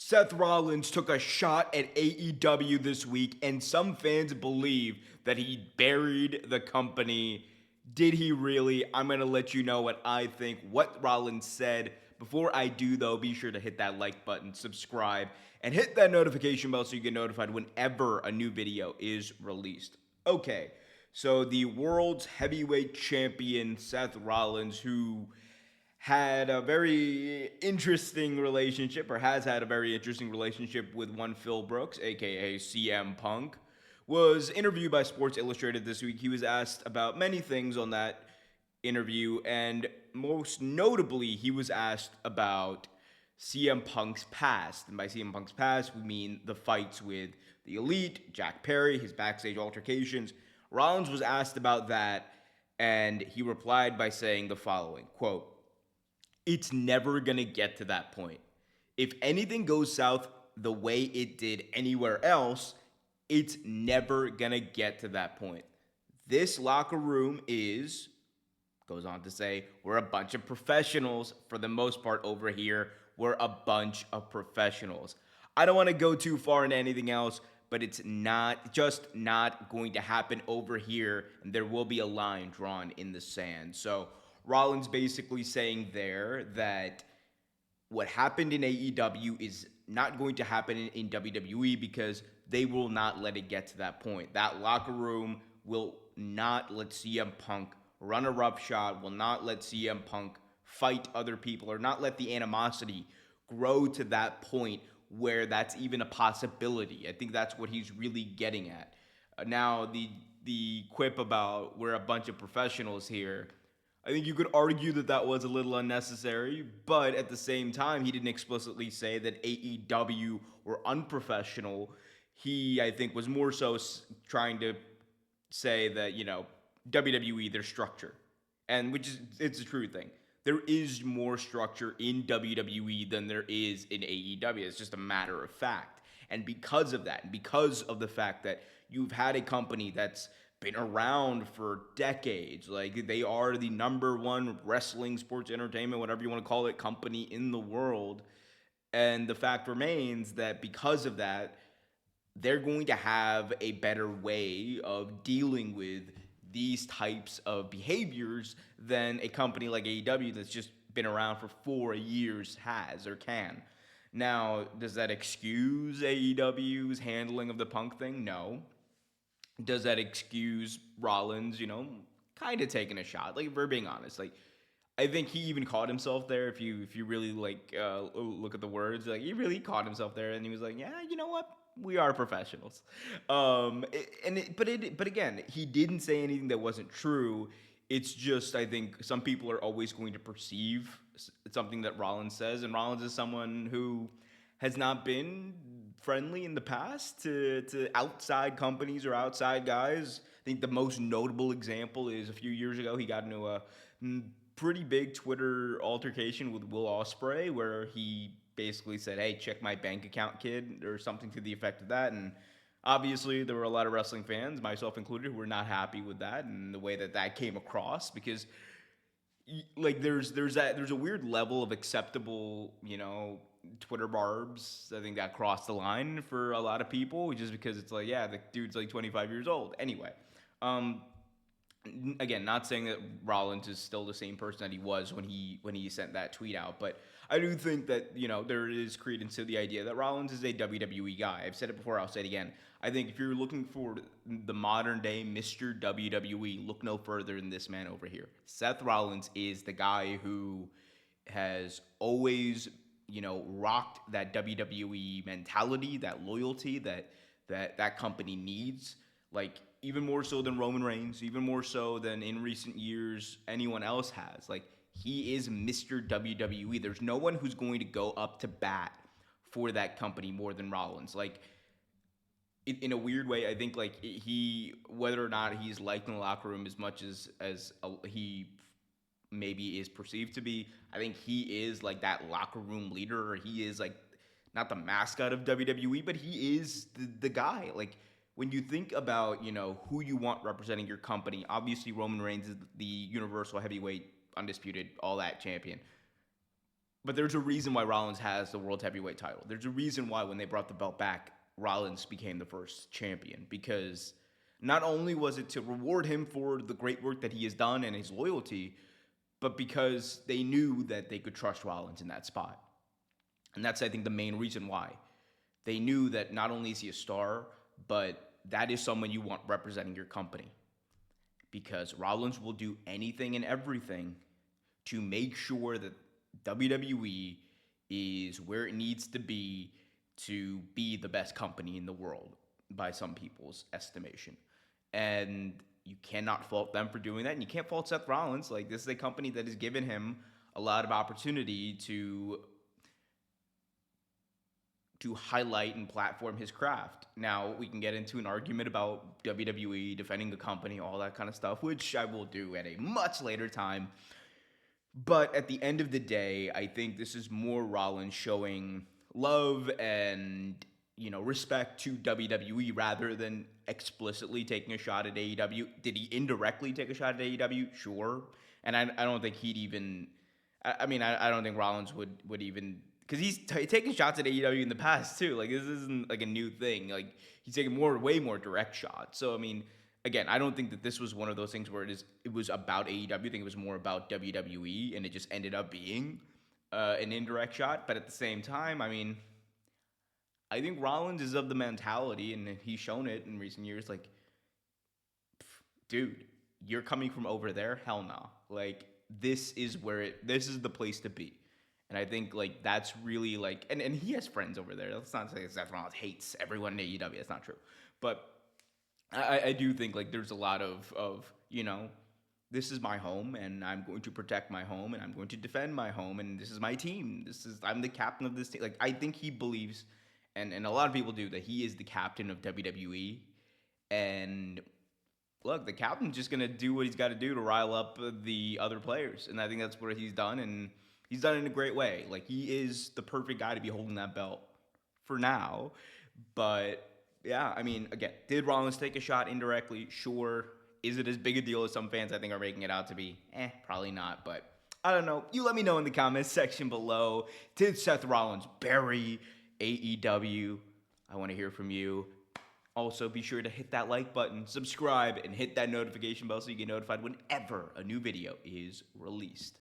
Seth Rollins took a shot at AEW this week, and some fans believe that he buried the company. Did he really? I'm going to let you know what I think, what Rollins said. Before I do, though, be sure to hit that like button, subscribe, and hit that notification bell so you get notified whenever a new video is released. Okay, so the world's heavyweight champion, Seth Rollins, who had a very interesting relationship, or has had a very interesting relationship with one Phil Brooks, aka CM Punk, was interviewed by Sports Illustrated this week. He was asked about many things on that interview, and most notably, he was asked about CM Punk's past. And by CM Punk's past, we mean the fights with the Elite, Jack Perry, his backstage altercations. Rollins was asked about that, and he replied by saying the following, quote, "It's never going to get to that point. If anything goes south the way it did anywhere else, it's never going to get to that point. This locker room is," goes on to say, "we're a bunch of professionals for the most part over here. We're a bunch of professionals." I don't want to go too far into anything else, but it's not going to happen over here, and there will be a line drawn in the sand. So Rollins basically saying there that what happened in AEW is not going to happen in WWE because they will not let it get to that point. That locker room will not let CM Punk run a roughshod, will not let CM Punk fight other people, or not let the animosity grow to that point where that's even a possibility. I think that's what he's really getting at. Now, the quip about we're a bunch of professionals here, I think you could argue that that was a little unnecessary, but at the same time, he didn't explicitly say that AEW were unprofessional. He, I think, was more so trying to say that, WWE, their structure, and which is, it's a true thing. There is more structure in WWE than there is in AEW. It's just a matter of fact. And because of that, and because of the fact that you've had a company that's been around for decades. Like, they are the number one wrestling, sports entertainment, whatever you want to call it, company in the world. And the fact remains that because of that, they're going to have a better way of dealing with these types of behaviors than a company like AEW that's just been around for 4 years has or can. Now, does that excuse AEW's handling of the Punk thing? No. Does that excuse Rollins, kind of taking a shot? Like, if we're being honest, like, I think he even caught himself there. If you really look at the words, like, he really caught himself there, and he was like, yeah, you know what? We are professionals. But again, he didn't say anything that wasn't true. It's just, I think some people are always going to perceive something that Rollins says, and Rollins is someone who has not been friendly in the past to outside companies or outside guys. I think the most notable example is a few years ago he got into a pretty big Twitter altercation with Will Ospreay, where he basically said, "Hey, check my bank account, kid," or something to the effect of that. And obviously, there were a lot of wrestling fans, myself included, who were not happy with that and the way that that came across, because like there's a weird level of acceptable, Twitter barbs. I think that crossed the line for a lot of people, just because it's like, yeah, the dude's like 25 years old. Anyway, um, again, not saying that Rollins is still the same person that he was when he sent that tweet out, but I do think that there is credence to the idea that Rollins is a WWE guy. I've said it before, I'll say it again. I think if you're looking for the modern day Mr. WWE, look no further than this man over here. Seth Rollins is the guy who has always rocked that WWE mentality, that loyalty that company needs. Like, even more so than Roman Reigns, even more so than in recent years anyone else has. Like, he is Mr. WWE. There's no one who's going to go up to bat for that company more than Rollins. Like, in a weird way, I think, like, he, whether or not he's liked in the locker room as much as he maybe is perceived to be, I think he is like that locker room leader, or he is like not the mascot of WWE, but he is the guy. Like, when you think about, who you want representing your company, obviously Roman Reigns is the Universal Heavyweight, undisputed, all that champion. But there's a reason why Rollins has the world heavyweight title. There's a reason why when they brought the belt back, Rollins became the first champion, because not only was it to reward him for the great work that he has done and his loyalty, but because they knew that they could trust Rollins in that spot. And that's, I think, the main reason why. They knew that not only is he a star, but that is someone you want representing your company. Because Rollins will do anything and everything to make sure that WWE is where it needs to be the best company in the world by some people's estimation. And you cannot fault them for doing that. And you can't fault Seth Rollins. Like, this is a company that has given him a lot of opportunity to highlight and platform his craft. Now, we can get into an argument about WWE defending the company, all that kind of stuff, which I will do at a much later time. But at the end of the day, I think this is more Rollins showing love and, respect to WWE rather than explicitly taking a shot at AEW. Did he indirectly take a shot at AEW? Sure. And I don't think he'd even. I don't think Rollins would even, because he's taken shots at AEW in the past too. Like, this isn't like a new thing. Like, he's taking way more direct shots. So again, I don't think that this was one of those things where it was about AEW. I think it was more about WWE, and it just ended up being an indirect shot. But at the same time, I think Rollins is of the mentality, and he's shown it in recent years. Like, dude, you're coming from over there? Hell no. Like, this is the place to be. And I think, like, that's really, like, and he has friends over there. Let's not say Seth Rollins hates everyone in AEW. That's not true. But I do think, like, there's a lot of this is my home, and I'm going to protect my home, and I'm going to defend my home, and this is my team. I'm the captain of this team. Like, I think he believes, and a lot of people do, that he is the captain of WWE. And look, the captain's just gonna do what he's got to do to rile up the other players, and I think that's what he's done, and he's done it in a great way. Like, he is the perfect guy to be holding that belt for now. But yeah, again, did Rollins take a shot indirectly? Sure. Is it as big a deal as some fans, I think, are making it out to be? Probably not, but I don't know. You let me know in the comments section below. Did Seth Rollins bury AEW? I want to hear from you. Also, be sure to hit that like button, subscribe, and hit that notification bell so you get notified whenever a new video is released.